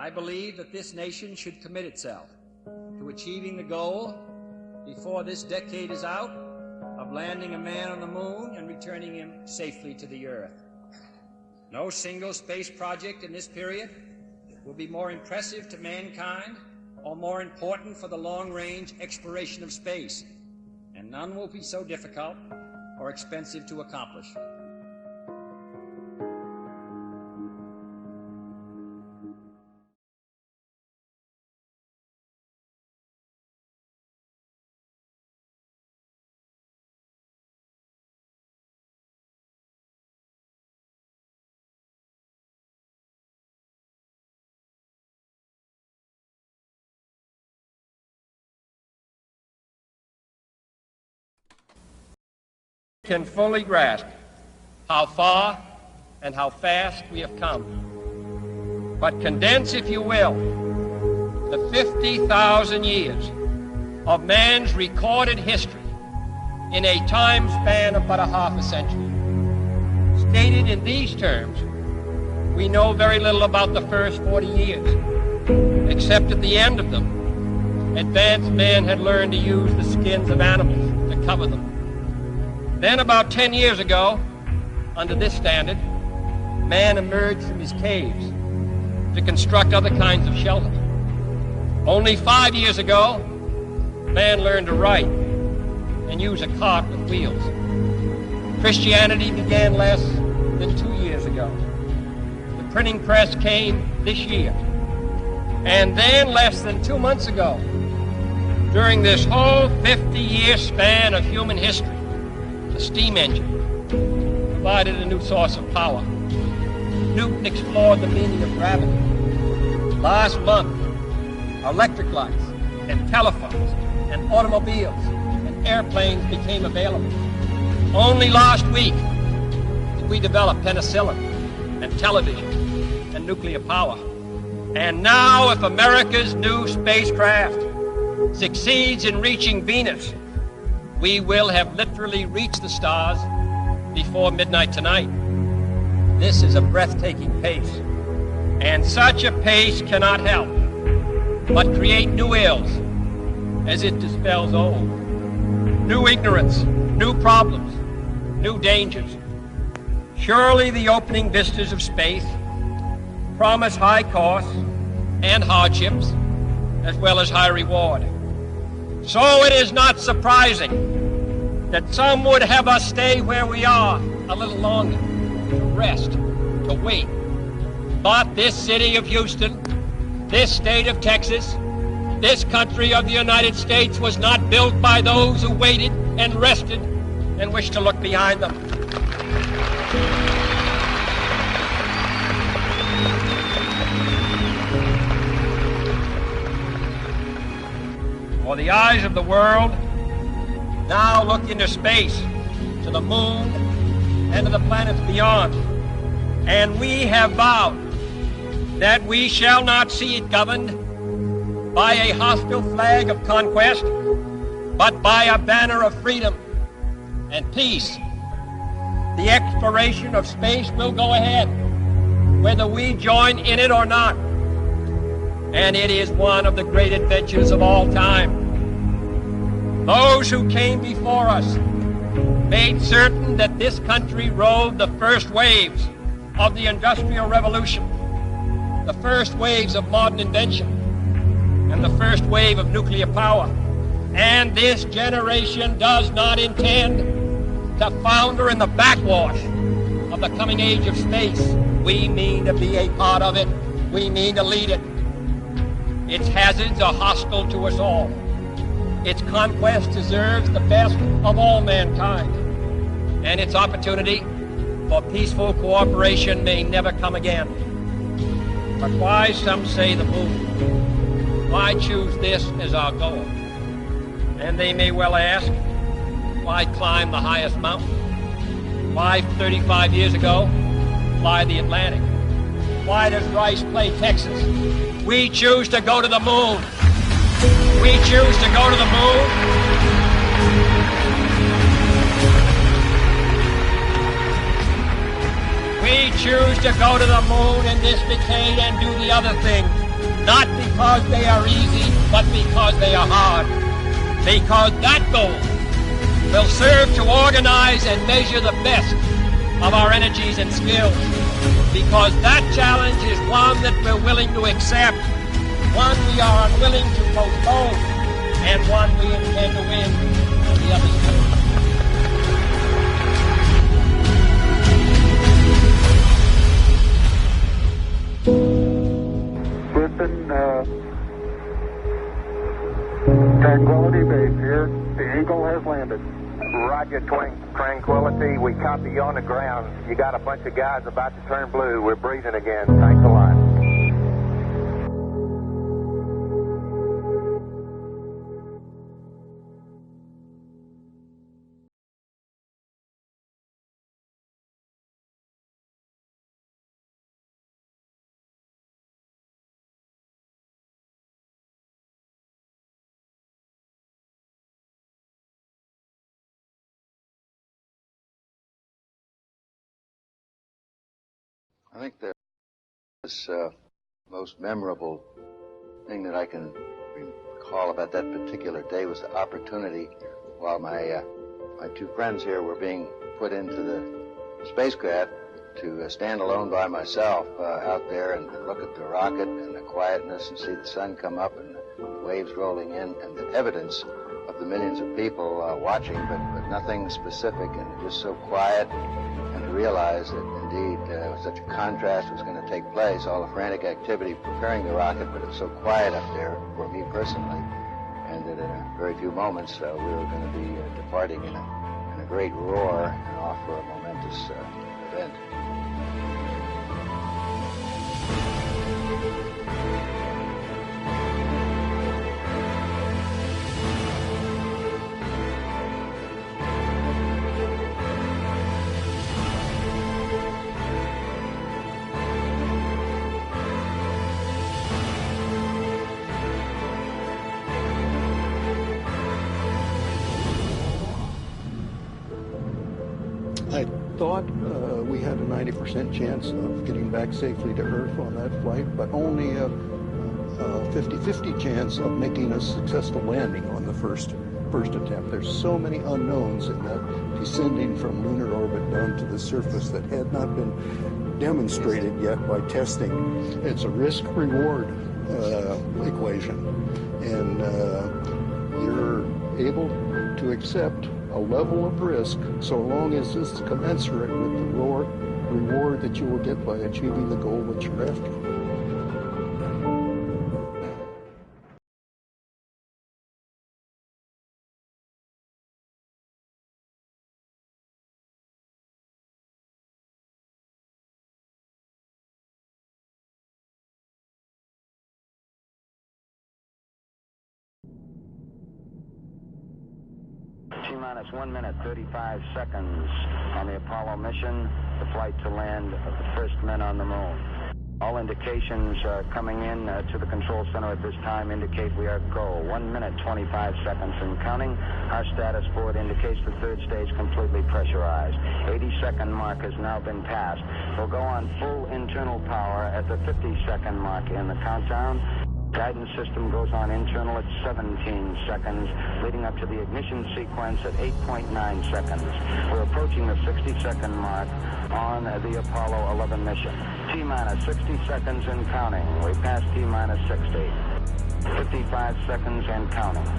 I believe that this nation should commit itself to achieving the goal, before this decade is out, of landing a man on the moon and returning him safely to the Earth. No single space project in this period will be more impressive to mankind or more important for the long-range exploration of space, and none will be so difficult or expensive to accomplish. Can fully grasp how far and how fast we have come. But condense, if you will, the 50,000 years of man's recorded history in a time span of but a half a century. Stated in these terms, we know very little about the first 40 years, except at the end of them, advanced man had learned to use the skins of animals to cover them. Then about 10 years ago, under this standard, man emerged from his caves to construct other kinds of shelter. Only 5 years ago, man learned to write and use a cart with wheels. Christianity began less than 2 years ago. The printing press came this year. And then less than 2 months ago, during this whole 50-year span of human history, the steam engine provided a new source of power. Newton explored the meaning of gravity. Last month, electric lights and telephones and automobiles and airplanes became available. Only last week did we develop penicillin and television and nuclear power. And now, if America's new spacecraft succeeds in reaching Venus, we will have literally reached the stars before midnight tonight. This is a breathtaking pace, and such a pace cannot help but create new ills as it dispels old. New ignorance, new problems, new dangers. Surely the opening vistas of space promise high costs and hardships, as well as high reward. So it is not surprising that some would have us stay where we are a little longer, to rest, to wait. But this city of Houston, this state of Texas, this country of the United States was not built by those who waited and rested and wished to look behind them. For the eyes of the world now look into space, to the moon, and to the planets beyond. And we have vowed that we shall not see it governed by a hostile flag of conquest, but by a banner of freedom and peace. The exploration of space will go ahead, whether we join in it or not. And it is one of the great adventures of all time. Those who came before us made certain that this country rode the first waves of the Industrial Revolution, the first waves of modern invention, and the first wave of nuclear power. And this generation does not intend to founder in the backwash of the coming age of space. We mean to be a part of it. We mean to lead it. Its hazards are hostile to us all. Its conquest deserves the best of all mankind. And its opportunity for peaceful cooperation may never come again. But why, some say, the moon? Why choose this as our goal? And they may well ask, why climb the highest mountain? Why, 35 years ago, fly the Atlantic? Why does Rice play Texas? We choose to go to the moon. We choose to go to the moon. We choose to go to the moon in this decade and do the other thing not because they are easy, but because they are hard. Because that goal will serve to organize and measure the best of our energies and skills. Because that challenge is one that we're willing to accept, one we are unwilling to postpone, and one we intend to win on the other side. Listen, Tranquility Base here. The Eagle has landed. Roger, Tranquility. We copy you on the ground. You got a bunch of guys about to turn blue. We're breathing again. Thanks a lot. I think the most memorable thing that I can recall about that particular day was the opportunity while my two friends here were being put into the spacecraft to stand alone by myself out there and look at the rocket and the quietness and see the sun come up and the waves rolling in and the evidence of the millions of people watching, but nothing specific and just so quiet, and to realize that indeed such a contrast was going to take place, all the frantic activity preparing the rocket, but it was so quiet up there for me personally, and that in a very few moments we were going to be departing in a great roar and off for a momentous event. I thought we had a 90% chance of getting back safely to Earth on that flight, but only a 50-50 chance of making a successful landing on the first attempt. There's so many unknowns in that descending from lunar orbit down to the surface that had not been demonstrated yet by testing. It's a risk-reward equation, and you're able to accept a level of risk so long as it's commensurate with the reward that you will get by achieving the goal that you're after. T-minus 1 minute, 35 seconds on the Apollo mission, the flight to land of the first men on the moon. All indications coming in to the control center at this time indicate we are go. 1 minute, 25 seconds and counting. Our status board indicates the third stage completely pressurized. 80-second mark has now been passed. We'll go on full internal power at the 50-second mark in the countdown. Guidance system goes on internal at 17 seconds, leading up to the ignition sequence at 8.9 seconds. We're approaching the 60-second mark on the Apollo 11 mission. T-minus 60 seconds and counting. We passed T-minus 60. 55 seconds and counting.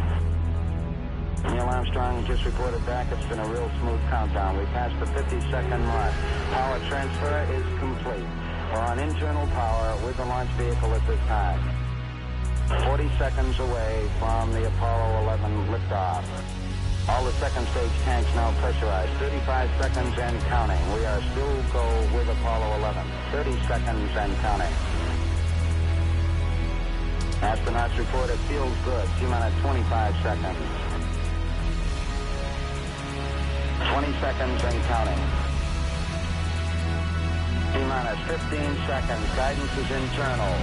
Neil Armstrong just reported back. It's been a real smooth countdown. We passed the 50-second mark. Power transfer is complete. We're on internal power with the launch vehicle at this time. 40 seconds away from the Apollo 11 liftoff. All the second stage tanks now pressurized. 35 seconds and counting. We are still go with Apollo 11. 30 seconds and counting. Astronauts report it feels good. T-minus 25 seconds. 20 seconds and counting. T-minus 15 seconds. Guidance is internal.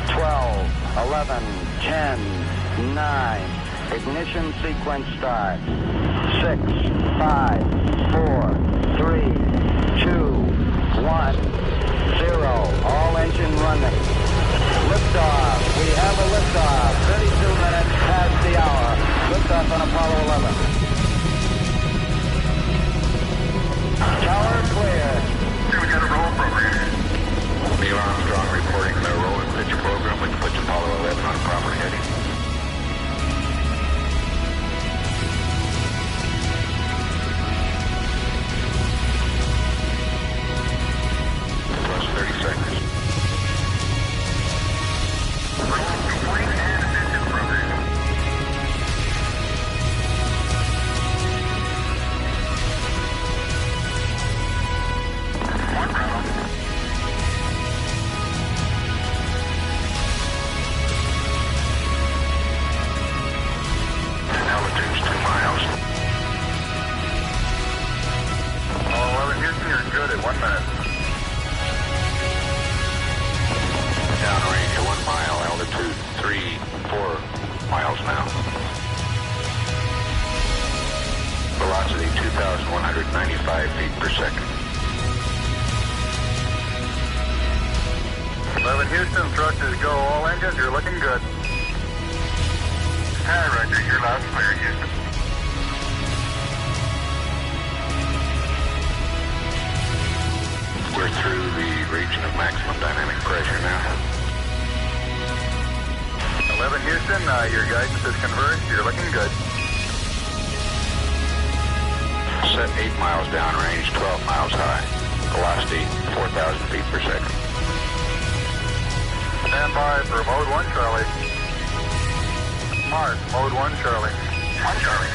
12, 11, 10, 9. Ignition sequence starts. 6, 5, 4, 3, 2, 1, 0. All engine running. 95 feet per second. 11 Houston, thrusters go. All engines, you're looking good. Hi, Roger. You're loud and clear, Houston. We're through the region of maximum dynamic pressure now. 11 Houston, your guidance is converged. You're looking good. Set 8 miles downrange, 12 miles high. Velocity 4,000 feet per second. Stand by for mode 1, Charlie. Mars, mode 1, Charlie. 1, Charlie.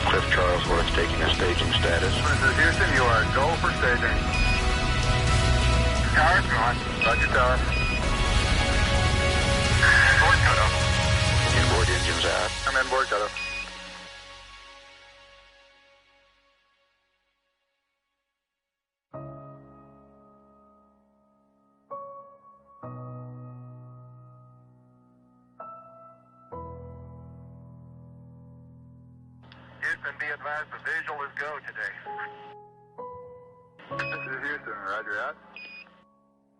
Cliff Charlesworth taking a staging status. This is Houston, you are go for staging. Tower's going. Roger, tower. Inboard cutoff. Inboard engines out. I'm inboard cutoff. Houston, be advised the visual is go today. This is Houston, roger out.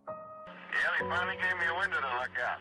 Yeah, they finally gave me a window to look out.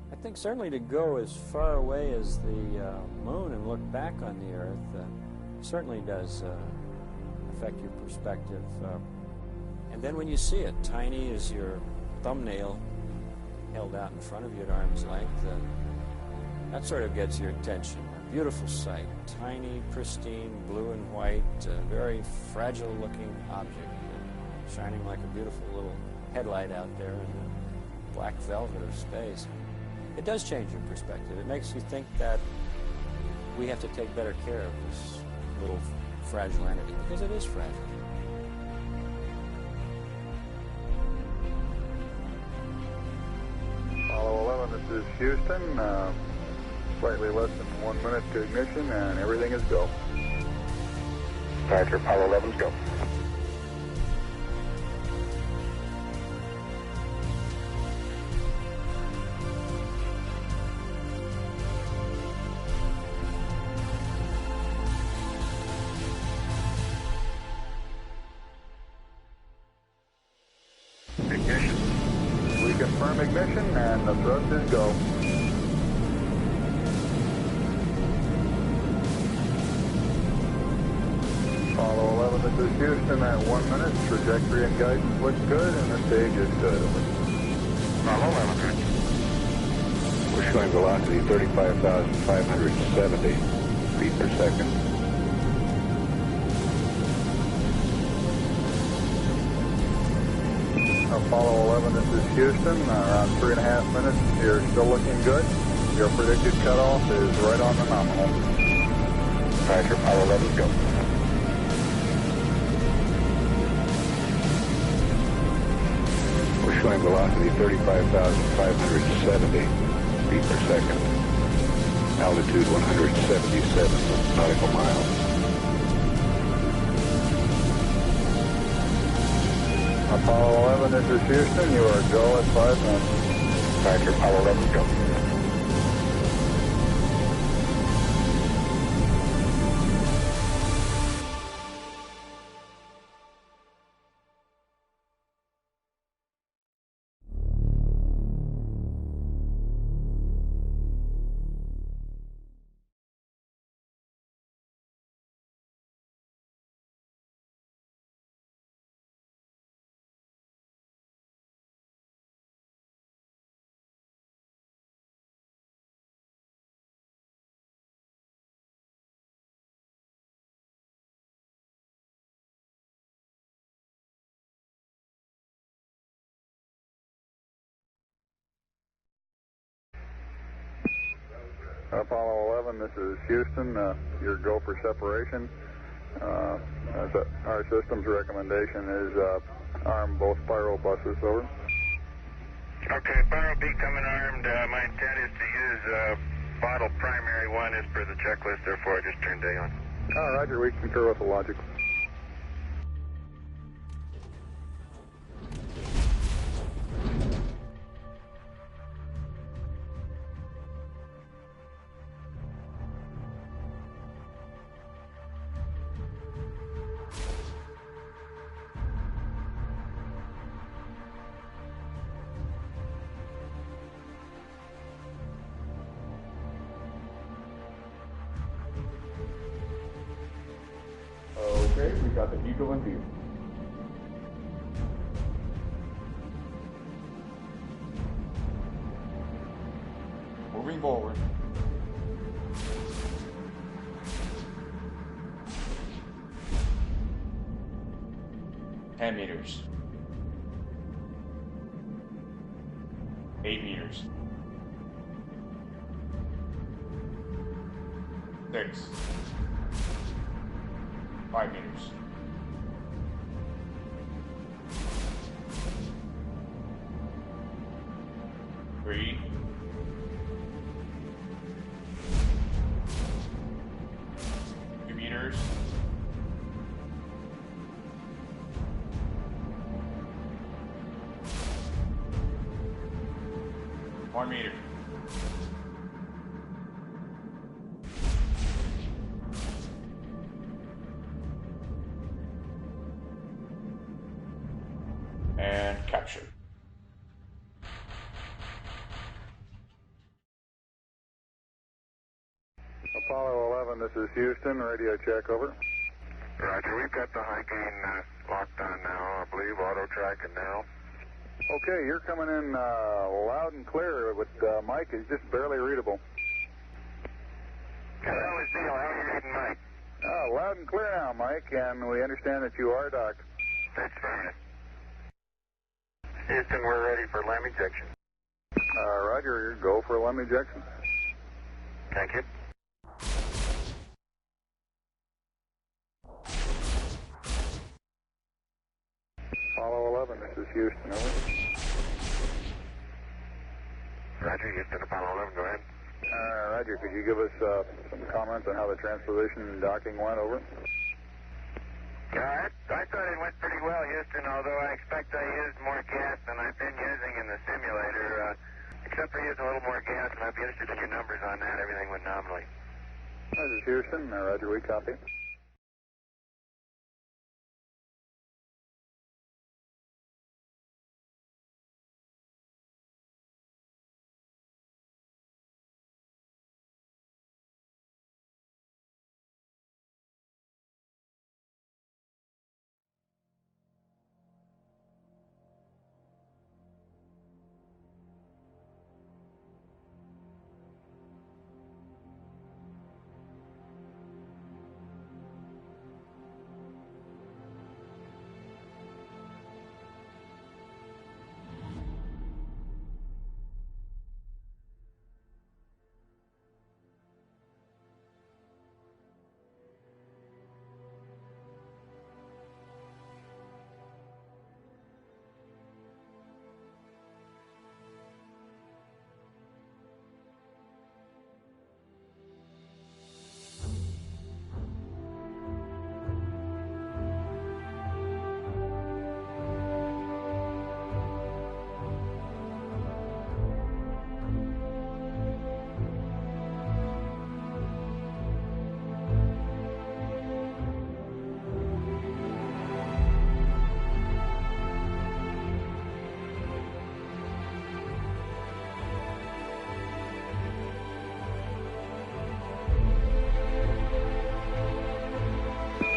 I think certainly to go as far away as the moon and look back on the Earth certainly does affect your perspective. And then when you see it, tiny as your thumbnail held out in front of you at arm's length, that sort of gets your attention. A beautiful sight, tiny, pristine, blue and white, very fragile-looking object, shining like a beautiful little headlight out there in the black velvet of space. It does change your perspective. It makes you think that we have to take better care of this little fragile entity, because it is fragile. Apollo 11, this is Houston. Slightly less than 1 minute to ignition, and everything is go. Roger, Apollo 11's go. Ignition. We confirm ignition, and the thrust is go. Apollo 11, this is Houston at 1 minute. Trajectory and guidance look good, and the stage is good. Apollo 11. We're showing velocity 35,570 feet per second. Apollo 11, this is Houston. Around 3.5 minutes. You're still looking good. Your predicted cutoff is right on the nominal. Roger, Apollo 11's go. We're showing velocity 35,570 feet per second. Altitude 177 nautical miles. Apollo 11, this is Houston. You are go at 5 minutes. Roger, Apollo 11's go. Apollo 11, this is Houston. Your go for separation. Our system's recommendation is arm both spiral buses, over. Okay, spiral B coming armed. My intent is to use bottle primary 1 as per the checklist, therefore I just turned day on. Roger, we concur with the logic. Okay, we got the Eagle in view. Moving forward. $10 meters. 8 meters. 6. 5 meters. 3. 2 meters. 1 meter. And capture. Apollo 11, this is Houston. Radio check, over. Roger, we've got the high gain locked on now, I believe, auto tracking now. Okay, you're coming in loud and clear, but Mike is just barely readable. How is Neil? How are you reading, Mike? Loud and clear now, Mike, and we understand that you are docked. That's fine. Houston, we're ready for LAM ejection. Roger, go for LAM ejection. Thank you. Apollo 11, this is Houston, over. Roger, Houston, Apollo 11, go ahead. Roger, could you give us some comments on how the transposition and docking went, over? Yeah, I thought it went pretty well, Houston, although I expect I used more gas than I've been using in the simulator. Except for using a little more gas, and I'd be interested in your numbers on that. Everything went nominally. This is Houston. Roger, we copy.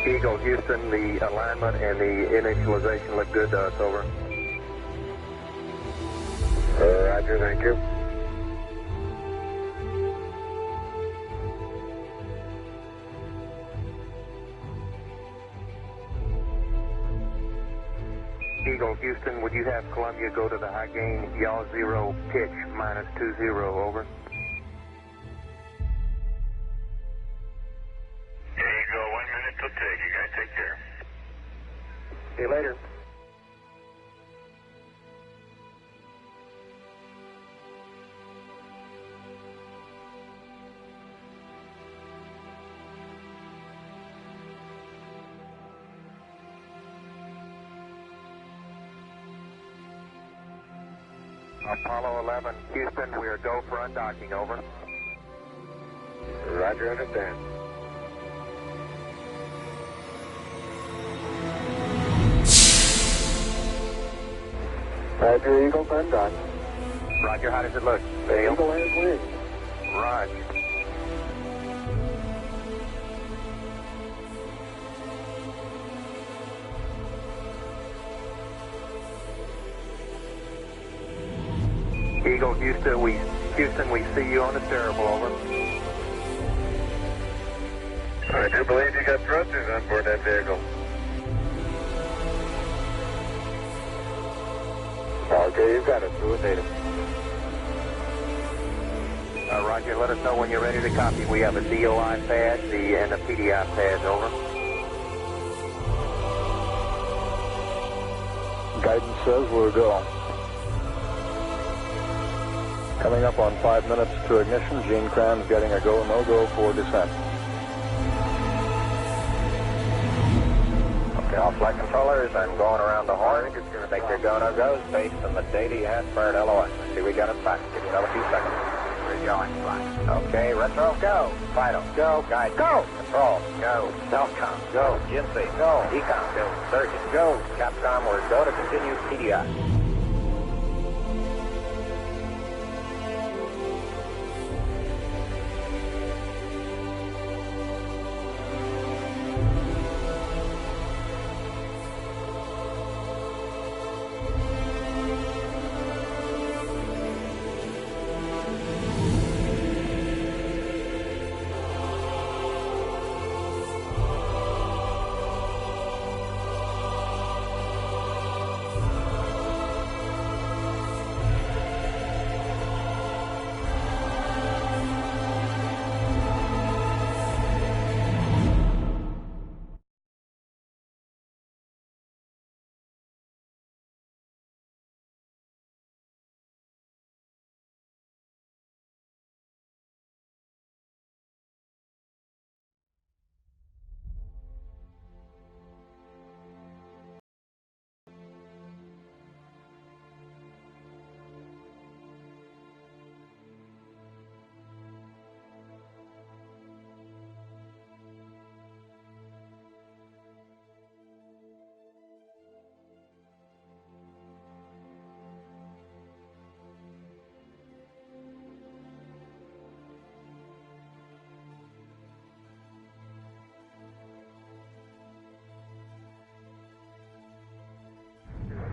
Eagle, Houston, the alignment and the initialization look good to us, over. Roger, thank you. Eagle, Houston, would you have Columbia go to the high gain, yaw 0, pitch -20, over? See you later. Apollo 11, Houston, we are go for undocking, over. Roger, understand. Roger, Eagle, undock. Roger, how does it look? The Eagle has wings. Roger. Eagle, Houston, we see you on the terrible, over. I do believe you got thrusters on board that vehicle. Okay, you've got it. Through it, native. Roger, let us know when you're ready to copy. We have a DOI pad and a PDI pad, over. Guidance says we're go. Coming up on 5 minutes to ignition. Gene Kranz getting a go, no-go for descent. Okay, all flight controllers, I'm going around the horn. It's going to make your go, no-goes based on the data you had for an LOI. Let's see, we got it back. Give you another few seconds. We're going, fine. Okay, retro, go. Vital, go. Guide, go. Control, go. Telcom, go. GNC, go. Ecom, go. Surgeon, go. Capcom, we're go to continue PDI.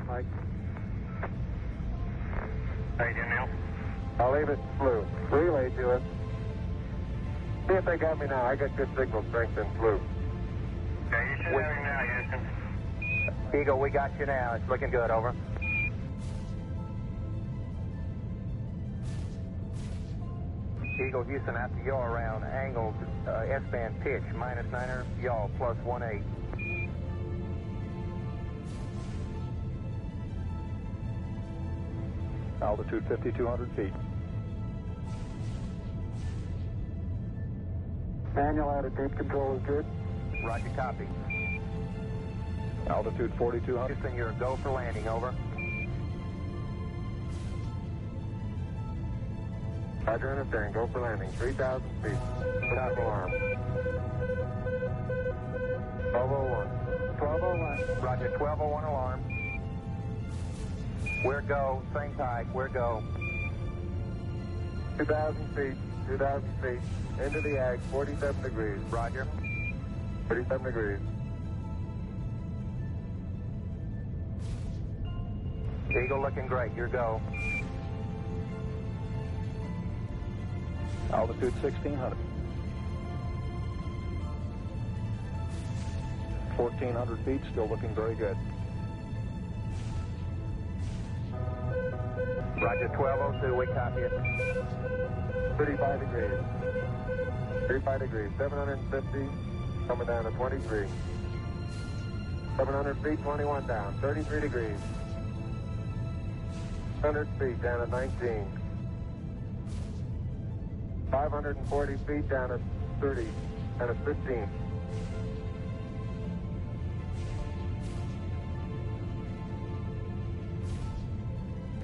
Mike. How you doing, Neil? I'll leave it flu. Relay to us. See if they got me now. I got good signal strength in flu. Okay, you should have him now, Houston. Eagle, we got you now. It's looking good, over. Eagle, Houston, after yaw around, angled S-band pitch, -9er, yaw, +18. Altitude 5,200 feet. Manual attitude control is good. Roger, copy. Altitude 4,200. Houston, you're a go for landing, over. Roger, understand. Go for landing. 3,000 feet. Stop alarm. 1201. 1201. Roger, 1201 alarm. We're go. Same type. We're go. 2,000 feet. 2,000 feet. Into the ag. 47 degrees. Roger. 47 degrees. Eagle looking great. Your go. Altitude 1,600. 1,400 feet. Still looking very good. Roger, 1202. We copy it. 35 degrees. 35 degrees. 750. Coming down to 23. 700 feet, 21 down, 33 degrees. 100 feet down at 19. 540 feet down at 30, and at 15.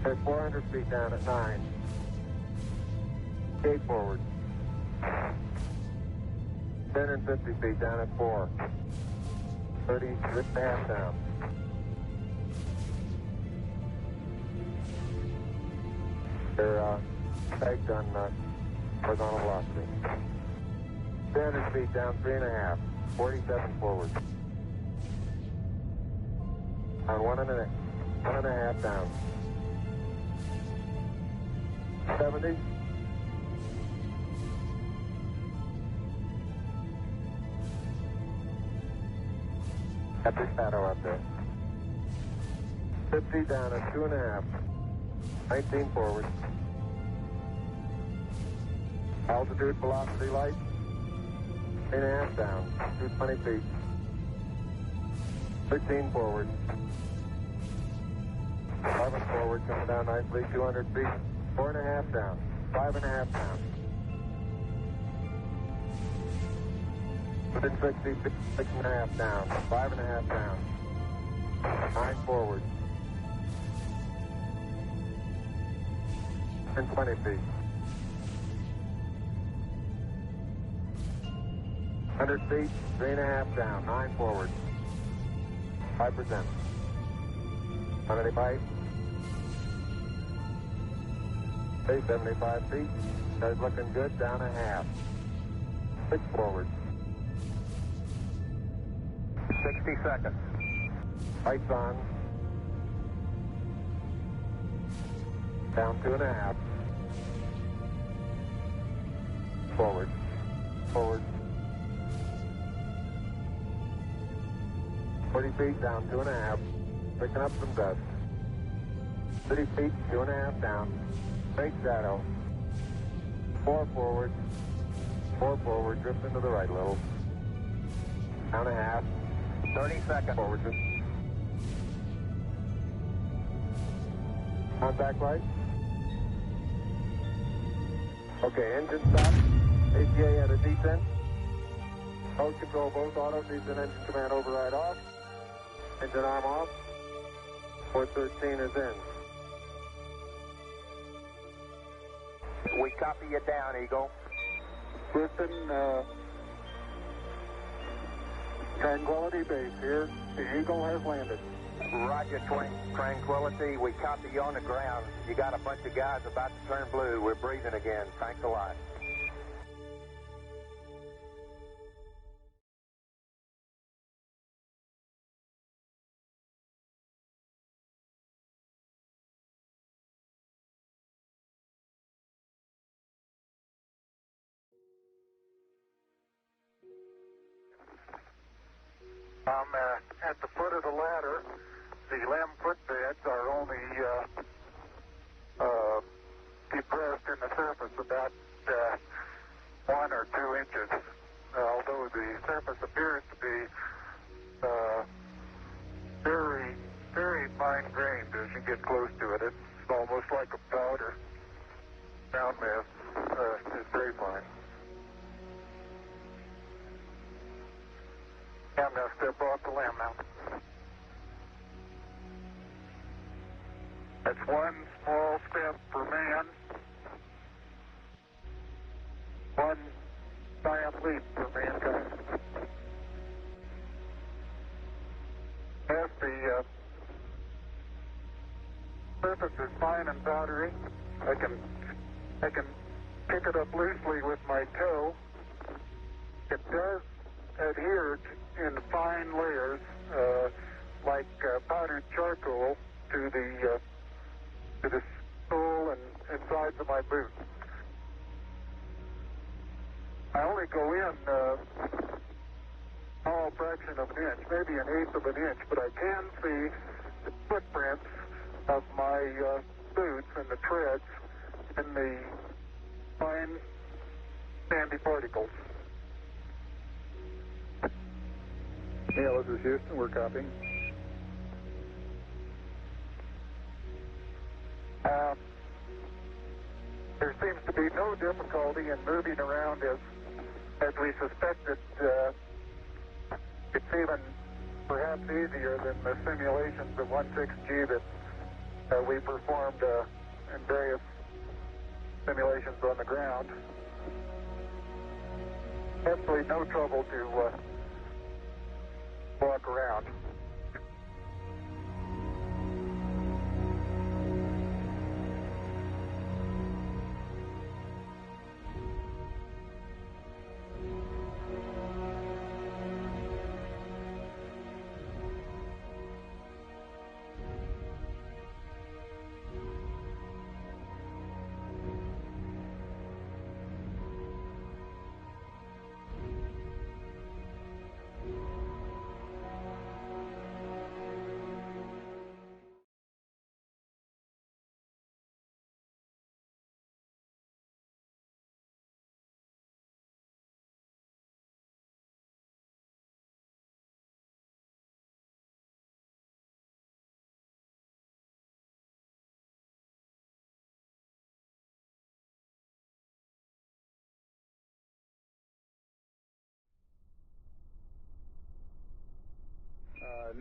At 400 feet down at 9. Skate forward. 10 and 50 feet down at 4. 30, 6.5 down. They're pegged on horizontal velocity. 300 feet down, 3.5. 47 forward. On 1.5 down. 70. At the shadow up there. 50 down at 2.5. 19 forward. Altitude, velocity, light. 8.5 down. 220 feet. 13 forward. 11 forward, coming down nicely. 200 feet. 4.5 down. 5.5 down. Within 60 feet, 6.5 down. 5.5 down. 9 forward. And 20 feet. 100 feet, 3.5 down. 9 forward. 5%. On any bite? Stay 75 feet. Guys looking good. Down a half. 6 forward. 60 seconds. Lights on. Down 2.5. Forward. Forward. 40 feet down 2.5. Picking up some dust. 30 feet, 2.5 down. Straight shadow. 4 forward. 4 forward. Drift into the right a little. Down a half. 30 seconds. Forward. Contact light. Okay, engine stop. ATA at a descent. Mode control both auto. Descent engine command override off. Engine arm off. 413 is in. We copy you down, Eagle. Houston, Tranquility Base here. The Eagle has landed. Roger, Tranquility. We copy you on the ground. You got a bunch of guys about to turn blue. We're breathing again. Thanks a lot. I'm at the foot of the ladder. The limb footbeds are only depressed in the surface about 1 or 2 inches, although the surface appears to be very, very fine-grained as you get close to it. It's almost like a powder. Ground mass is very fine. I'm going to step off the limb now. That's one small step for man, one giant leap for mankind. As the surface is fine and powdery, I can pick it up loosely with my toe. It does adhere in fine layers, like powdered charcoal, to the sole and sides of my boot. I only go in a small fraction of an inch, maybe an eighth of an inch, but I can see the footprints of my boots and the treads in the fine sandy particles. Yeah, this is Houston. We're copying. There seems to be no difficulty in moving around as we suspected. It's even perhaps easier than the simulations of 16G that we performed in various simulations on the ground. Absolutely no trouble to walk around.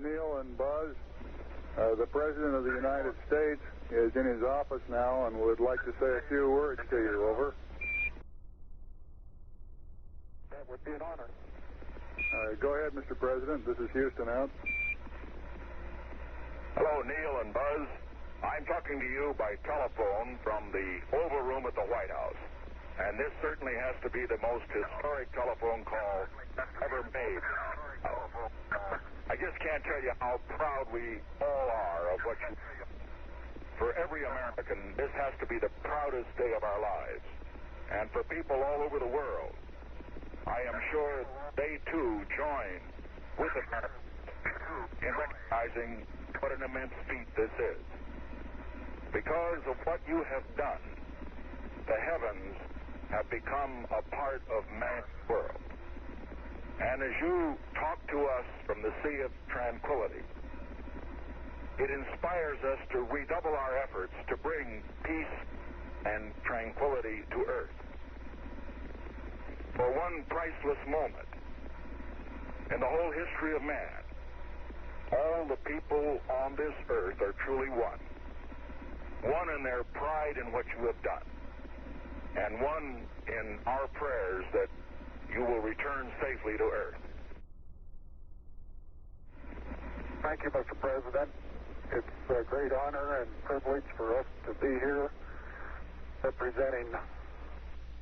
Neil and Buzz, the President of the United States is in his office now and would like to say a few words to you. Over. That would be an honor. Go ahead, Mr. President. This is Houston out. Hello, Neil and Buzz. I'm talking to you by telephone from the Oval Room at the White House. And this certainly has to be the most historic telephone call ever made. I just can't tell you how proud we all are of what you do. For every American, this has to be the proudest day of our lives. And for people all over the world, I am sure they too join with Americans in recognizing what an immense feat this is. Because of what you have done, the heavens have become a part of man's world. And as you talk to us from the Sea of Tranquility, it inspires us to redouble our efforts to bring peace and tranquility to Earth. For one priceless moment in the whole history of man, all the people on this earth are truly one. One in their pride in what you have done, and one in our prayers that you will return safely to Earth. Thank you, Mr. President. It's a great honor and privilege for us to be here representing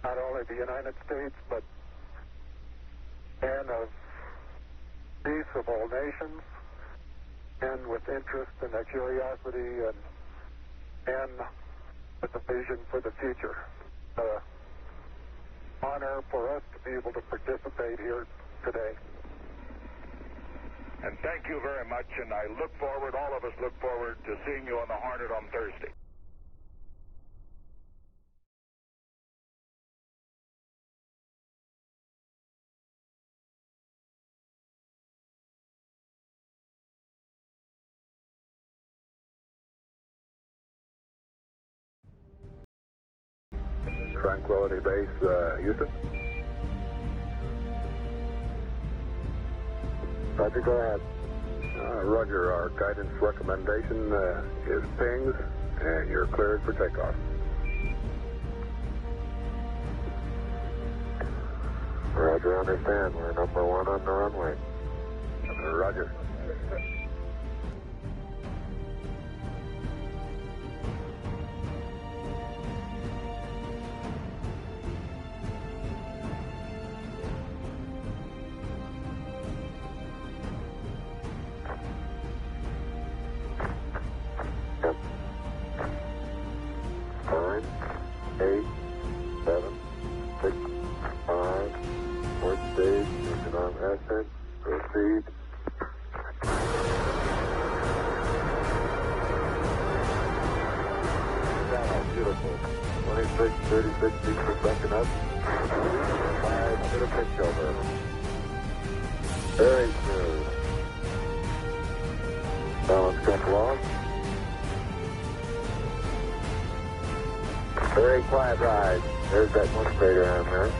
not only the United States, but men of peace of all nations, men with interest and a curiosity, and men with a vision for the future. Honor for us to be able to participate here today. And thank you very much, and I look forward, all of us look forward to seeing you on the Hornet on Thursday. Tranquility Base, Houston. Roger, go ahead. Roger, our guidance recommendation is pings, and you're cleared for takeoff. Roger, understand. We're number one on the runway. Roger. Proceed. Beautiful. 26, 36 feet per second up. 5 to the pitch over. Very smooth. Balance come along. quiet ride. There's that one crater on there.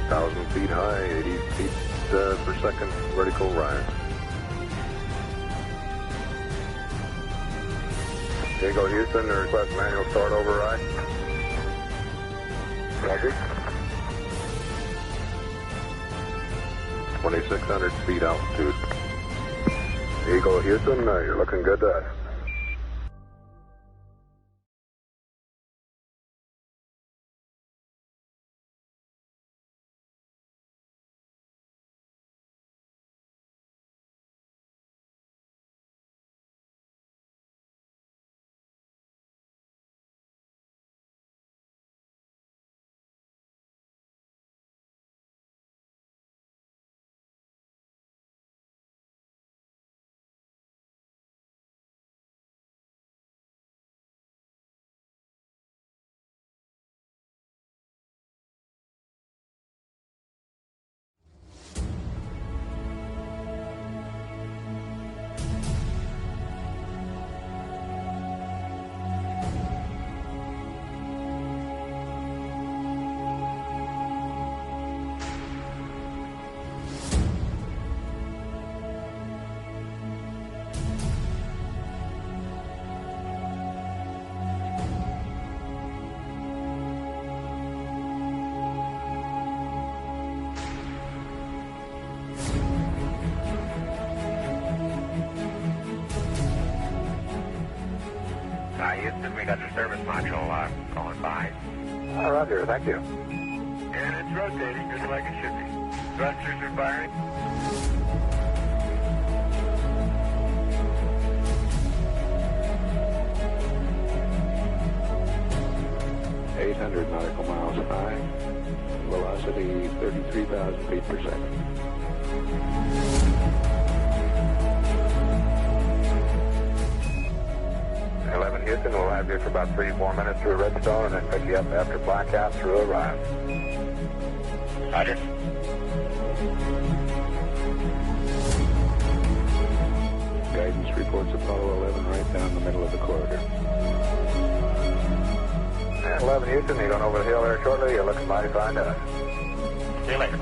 Thousand feet high, 80 feet per second vertical rise. Diego Houston, request manual start override. Roger. 2,600 feet altitude. Eagle Houston, you're looking good to us. Houston, we got the service module going by. Roger, thank you. And it's rotating just like it should be. Thrusters are firing. nautical miles high, velocity 33,000 feet per second. Houston, we'll have you for about 3-4 minutes through Redstone and then pick you up after blackout through Orion. Roger. Guidance reports Apollo 11 right down the middle of the corridor. And 11 Houston, you're going over the hill there shortly. You're looking mighty fine to us. See you later.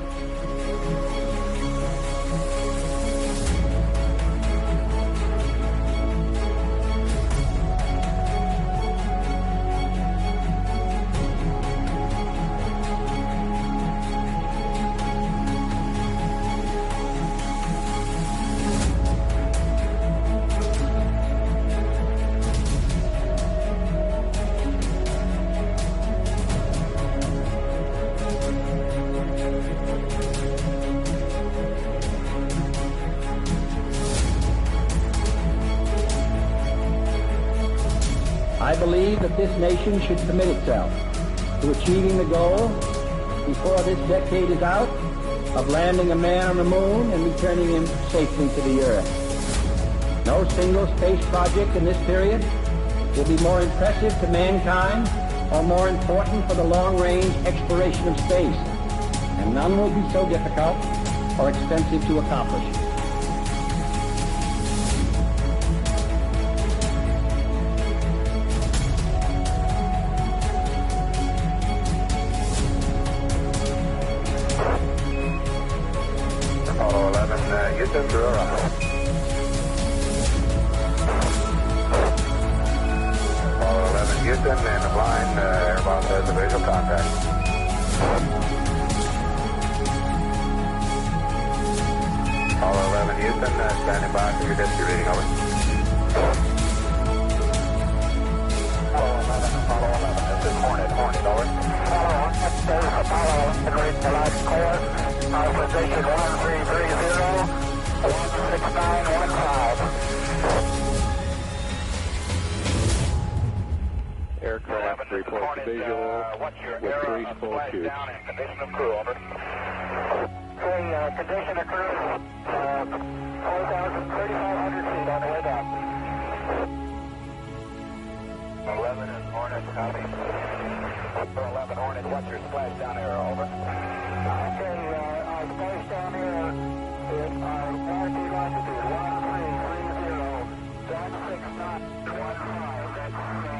I believe that this nation should commit itself to achieving the goal, before this decade is out, of landing a man on the moon and returning him safely to the Earth. No single space project in this period will be more impressive to mankind or more important for the long-range exploration of space, and none will be so difficult or expensive to accomplish. Apollo 11, Houston, through Orion. Apollo 11, Houston, and the blind airboss has a visual contact. Apollo 11, Houston, standing by for your disk reading, over. Apollo 11, this is Hornet, over. Apollo 11, read the last core. Position 1330, 16915. Aircraft reports visual with 3 full tubes. Condition of crew, over. Condition of crew, 3,500 feet on the way down. 11 and Hornet, copy. 11 Hornet, what's your splashdown error, over? Okay, splashdown error is latitude 1330. 16915. That's